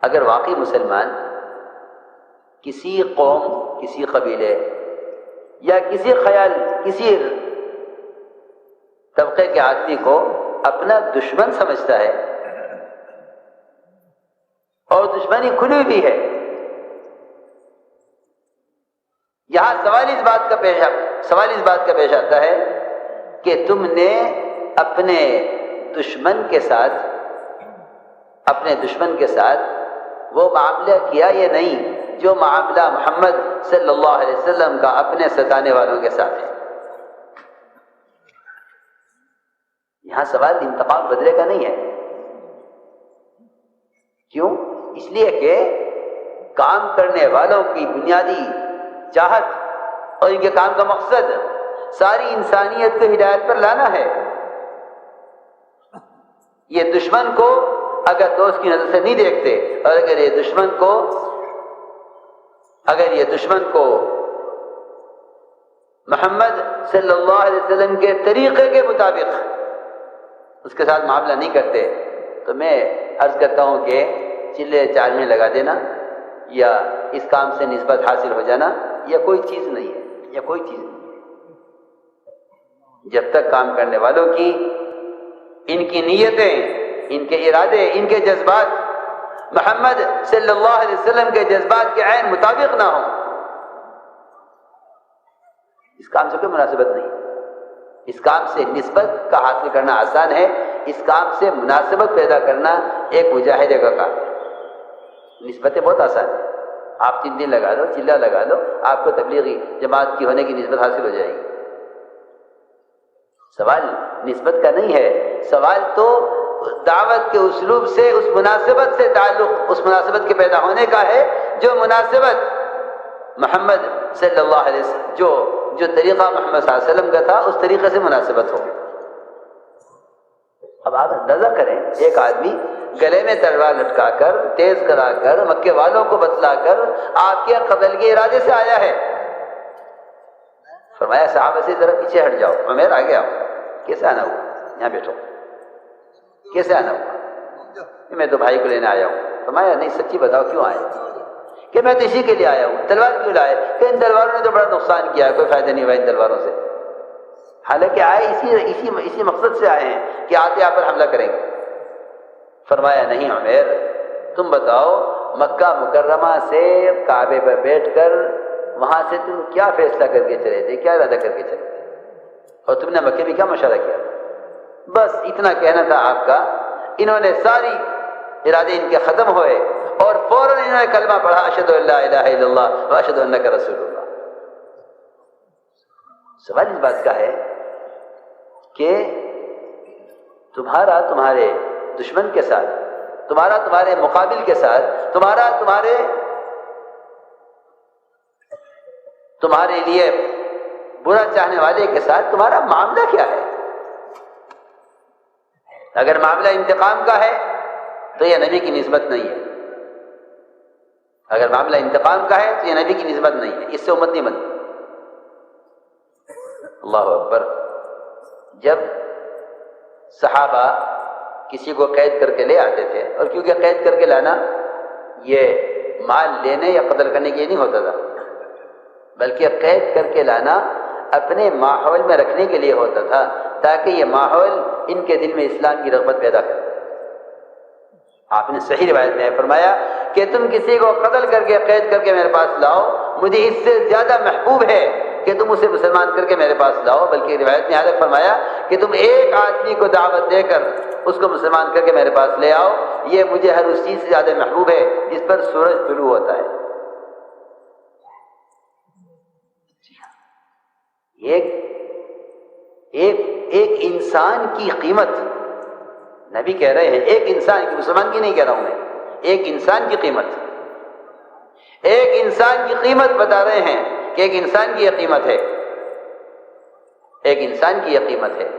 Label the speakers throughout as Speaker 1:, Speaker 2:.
Speaker 1: اگر واقعی مسلمان کسی قوم، کسی قبیلے یا کسی خیال، کسی طبقے کے آدمی کو اپنا دشمن سمجھتا ہے اور دشمنی کھلی ہوئی ہے، یہاں سوال اس بات کا پیش آتا ہے کہ تم نے اپنے دشمن کے ساتھ وہ معاملہ کیا یا نہیں جو معاملہ محمد صلی اللہ علیہ وسلم کا اپنے ستانے والوں کے ساتھ ہے۔ یہاں سوال انتقام بدلے کا نہیں ہے۔ کیوں؟ اس لیے کہ کام کرنے والوں کی بنیادی چاہت اور ان کے کام کا مقصد ساری انسانیت کو ہدایت پر لانا ہے۔ یہ دشمن کو اگر دوست کی نظر سے نہیں دیکھتے، اور اگر یہ دشمن کو محمد صلی اللہ علیہ وسلم کے طریقے کے مطابق اس کے ساتھ معاملہ نہیں کرتے، تو میں عرض کرتا ہوں کہ چلے چار میں لگا دینا یا اس کام سے نسبت حاصل ہو جانا یہ کوئی چیز نہیں ہے۔ جب تک کام کرنے والوں کی، ان کی نیتیں، ان کے ارادے، ان کے جذبات محمد صلی اللہ علیہ وسلم کے جذبات کے عین مطابق نہ ہوں، اس کام سے کوئی مناسبت نہیں۔ اس کام سے نسبت کا حاصل کرنا آسان ہے، اس کام سے مناسبت پیدا کرنا ایک مجاہدے کا کام ہے۔ نسبتیں بہت آسان ہیں، آپ 3 دن لگا لو، چلہ لگا لو، آپ کو تبلیغی جماعت کی ہونے کی نسبت حاصل ہو جائے گی۔ سوال نسبت کا نہیں ہے، سوال تو دعوت کے اسلوب سے اس مناسبت سے تعلق، اس مناسبت کے پیدا ہونے کا ہے جو مناسبت محمد صلی اللہ علیہ وسلم، جو طریقہ محمد صلی اللہ علیہ وسلم کا تھا اس طریقے سے مناسبت ہو۔ اب آپ اندازہ کریں، ایک آدمی گلے میں تلوار لٹکا کر، تیز کرا کر، مکے والوں کو بتلا کر آپ کے قتل کے ارادے سے آیا ہے۔ فرمایا صحابہ سے ذرا پیچھے ہٹ جاؤ، عمر آگے آؤ۔ کیسے آنا ہوا؟ یہاں بیٹھو۔ کیسے آنا ہوا؟ میں تو بھائی کو لینے آیا ہوں۔ فرمایا نہیں، سچی بتاؤ کیوں آئے؟ کہ میں تو اسی کے لیے آیا ہوں۔ تلوار کیوں لائے؟ کہ ان تلواروں نے تو بڑا نقصان کیا ہے، کوئی فائدہ نہیں ہوا ان تلواروں سے۔ حالانکہ آئے اسی مقصد سے آئے ہیں کہ آتے آپ پر حملہ کریں گے۔ فرمایا نہیں عمر، تم بتاؤ مکہ مکرمہ سے کعبے پر بیٹھ کر وہاں سے تم کیا فیصلہ کر کے چلے تھے، کیا ارادہ کر کے چلے تھے، اور تم نے مکے میں کیا مشورہ کیا؟ بس اتنا کہنا تھا آپ کا۔ انہوں نے ساری ارادے ان کے ختم ہوئے اور فوراً انہوں نے کلمہ پڑھا، اشہد ان لا الہ الا اللہ و اشہد انک رسول اللہ۔ سوال اس بات کا ہے کہ تمہارا تمہارے دشمن کے ساتھ، تمہارا تمہارے مقابل کے ساتھ، تمہارے لیے برا چاہنے والے کے ساتھ تمہارا معاملہ کیا ہے؟ اگر معاملہ انتقام کا ہے تو یہ نبی کی نسبت نہیں ہے۔ اگر معاملہ انتقام کا ہے تو یہ نبی کی نسبت نہیں ہے، اس سے امت نہیں بنتی۔ اللہ اکبر۔ جب صحابہ کسی کو قید کر کے لے آتے تھے، اور کیونکہ قید کر کے لانا یہ مال لینے یا قتل کرنے کے لیے نہیں ہوتا تھا، بلکہ قید کر کے لانا اپنے ماحول میں رکھنے کے لیے ہوتا تھا، تاکہ یہ ماحول ان کے دل میں اسلام کی رغبت پیدا کرے۔ آپ نے صحیح روایت میں فرمایا کہ تم کسی کو قتل کر کے قید کر کے میرے پاس لاؤ، مجھے اس سے زیادہ محبوب ہے کہ تم اسے مسلمان کر کے میرے پاس لاؤ، بلکہ روایت نے حضرت فرمایا کہ تم ایک آدمی کو دعوت دے کر اس کو مسلمان کر کے میرے پاس لے آؤ، یہ مجھے ہر اس چیز سے زیادہ محبوب ہے جس پر سورج طلوع ہوتا ہے۔ ایک انسان کی قیمت، نبی کہہ رہے ہیں ایک انسان کی، مسلمان کی نہیں کہہ رہا ہوں میں، ایک انسان کی قیمت، ایک انسان کی قیمت بتا رہے ہیں کہ ایک انسان کی یہ قیمت ہے، ایک انسان کی یہ قیمت ہے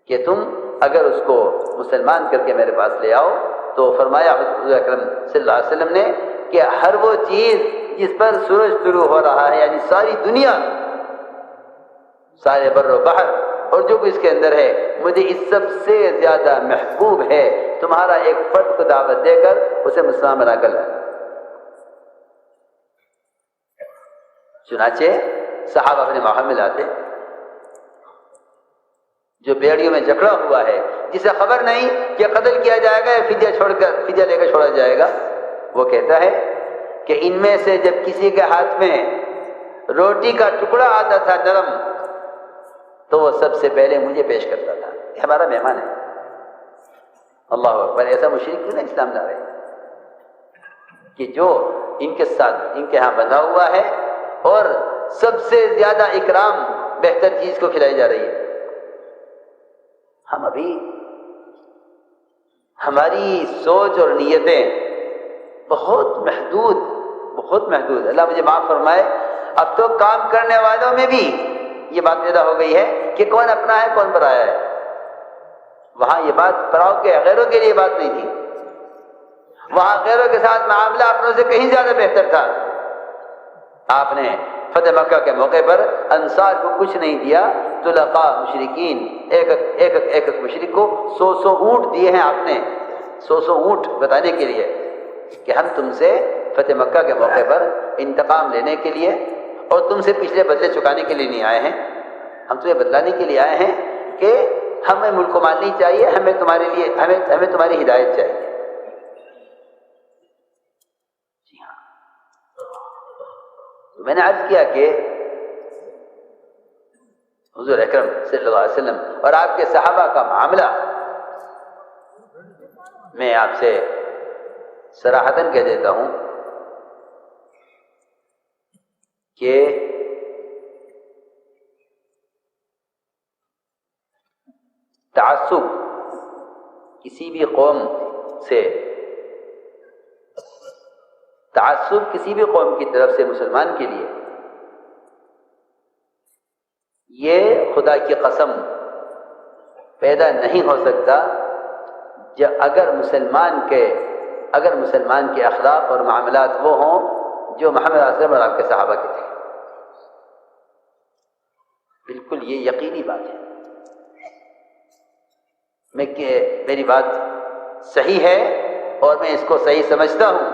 Speaker 1: کہ تم اگر اس کو مسلمان کر کے میرے پاس لے آؤ، تو فرمایا حضور اکرم صلی اللہ علیہ وسلم نے کہ ہر وہ چیز جس پر سورج طلوع ہو رہا ہے، یعنی ساری دنیا، سارے بر و بحر اور جو کچھ اس کے اندر ہے، مجھے اس سب سے زیادہ محبوب ہے تمہارا ایک فرد کو دعوت دے کر اسے مسلمان بنا کر لانا۔ چنانچہ صحابہ اپنے ماحول میں لاتے، جو بیڑیوں میں جکڑا ہوا ہے، جسے خبر نہیں کہ قتل کیا جائے گا یا فدیہ لے کر چھوڑا جائے گا، وہ کہتا ہے کہ ان میں سے جب کسی کے ہاتھ میں روٹی کا ٹکڑا آتا تھا نرم، تو وہ سب سے پہلے مجھے پیش کرتا تھا، یہ ہمارا مہمان ہے۔ اللہ اکبر! ایسا مشرک کیوں نہیں اسلام لا رہے کہ جو ان کے ساتھ ان کے ہاں بندھا ہوا ہے اور سب سے زیادہ اکرام بہتر چیز کو کھلائی جا رہی ہے۔ ہم ابھی ہماری سوچ اور نیتیں بہت محدود، اللہ مجھے معاف فرمائے۔ اب تو کام کرنے والوں میں بھی یہ بات پیدا ہو گئی ہے کہ کون اپنا ہے کون پرایا ہے۔ وہاں یہ بات پراؤ کے غیروں کے لیے بات نہیں تھی، وہاں غیروں کے ساتھ معاملہ اپنوں سے کہیں زیادہ بہتر تھا۔ آپ نے فتح مکہ کے موقع پر انصار کو کچھ نہیں دیا، طلقاء مشرکین ایک مشرک کو 100 اونٹ دیے ہیں آپ نے، 100 اونٹ بتانے کے لیے کہ ہم تم سے فتح مکہ کے موقع پر انتقام لینے کے لیے اور تم سے پچھلے بدلے چکانے کے لیے نہیں آئے ہیں، ہم تمہیں بتلانے کے لیے آئے ہیں کہ ہمیں ملک و مال نہیں چاہیے، ہمیں تمہاری ہدایت چاہیے۔ جی ہاں، تو میں نے عرض کیا کہ حضور اکرم صلی اللہ علیہ وسلم اور آپ کے صحابہ کا معاملہ میں آپ سے صراحتاً کہہ دیتا ہوں کہ تعصب کسی بھی قوم کی طرف سے مسلمان کے لیے یہ خدا کی قسم پیدا نہیں ہو سکتا اگر مسلمان کے اخلاق اور معاملات وہ ہوں جو محمد صلی اللہ علیہ وسلم اور آپ کے صحابہ کے تھے۔ بالکل یہ یقینی بات ہے، میری بات صحیح ہے اور میں اس کو صحیح سمجھتا ہوں،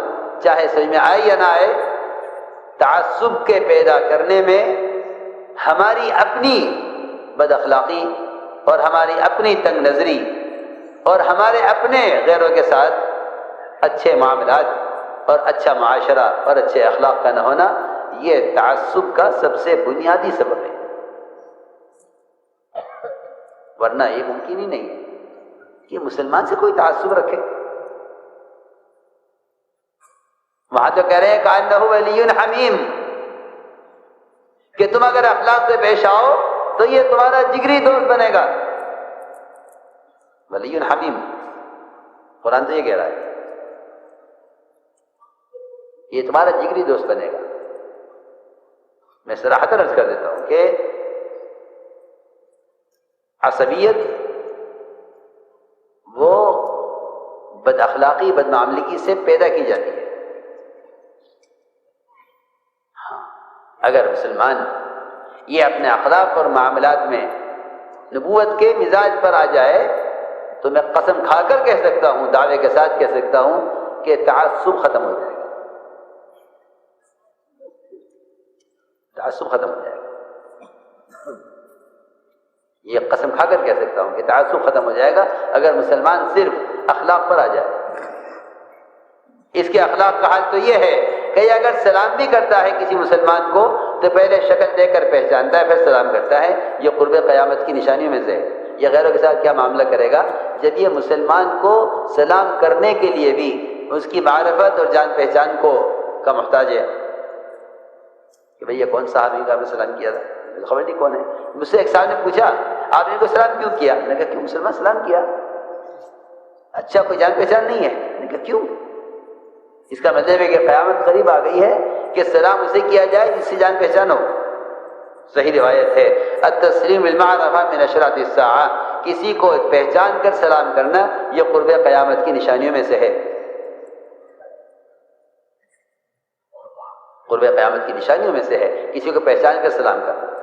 Speaker 1: چاہے سمجھ میں آئے یا نہ آئے۔ تعصب کے پیدا کرنے میں ہماری اپنی بد اخلاقی اور ہماری اپنی تنگ نظری اور ہمارے اپنے غیروں کے ساتھ اچھے معاملات اور اچھا معاشرہ اور اچھے اخلاق کا نہ ہونا، یہ تعصب کا سب سے بنیادی سبب ہے، ورنہ یہ ممکن ہی نہیں ہے کہ مسلمان سے کوئی تعصب رکھے۔ وہاں تو کہہ رہے ہیں کأنہ ولی حمیم، کہ تم اگر اخلاق سے پیش آؤ تو یہ تمہارا جگری دوست بنے گا۔ ولی حمیم، قرآن تو یہ کہہ رہا ہے یہ تمہارا جگری دوست بنے گا۔ میں صراحتاً عرض کر دیتا ہوں کہ عصبیت وہ بد اخلاقی بد معاملگی سے پیدا کی جاتی ہے۔ اگر مسلمان یہ اپنے اخلاق اور معاملات میں نبوت کے مزاج پر آ جائے تو میں قسم کھا کر کہہ سکتا ہوں، دعوے کے ساتھ کہہ سکتا ہوں کہ تعصب ختم ہو جائے گا، تعصب ختم ہو جائے گا۔ یہ قسم کھا کر کہہ سکتا ہوں کہ تعصب ختم ہو جائے گا اگر مسلمان صرف اخلاق پر آ جائے۔ اس کے اخلاق کا حال تو یہ ہے کہ اگر سلام بھی کرتا ہے کسی مسلمان کو تو پہلے شکل دے کر پہچانتا ہے پھر سلام کرتا ہے۔ یہ قرب قیامت کی نشانیوں میں سے ہے۔ یہ غیروں کے ساتھ کیا معاملہ کرے گا جب یہ مسلمان کو سلام کرنے کے لیے بھی اس کی معرفت اور جان پہچان کا محتاج ہے کہ بھئی یہ کون صحابی کا آپ نے سلام کیا تھا؟ خبر نہیں کون ہے۔ مجھ سے ایک صاحب نے پوچھا آپ نے ان کو سلام کیوں کیا؟ میں نے کہا کیوں مسلمان سلام کیا؟ اچھا کوئی جان پہچان نہیں ہے؟ میں نے کہا کیوں؟ اس کا مطلب ہے کہ قیامت قریب آ گئی ہے کہ سلام اسے کیا جائے جس سے جان پہچان ہو۔ صحیح روایت ہے التسلیم بالمعرفہ من اشراط الساعہ، کسی کو پہچان کر سلام کرنا یہ قرب قیامت کی نشانیوں میں سے ہے۔ قرب قیامت کی نشانیوں میں سے ہے کسی کو پہچان کر سلام کرنا۔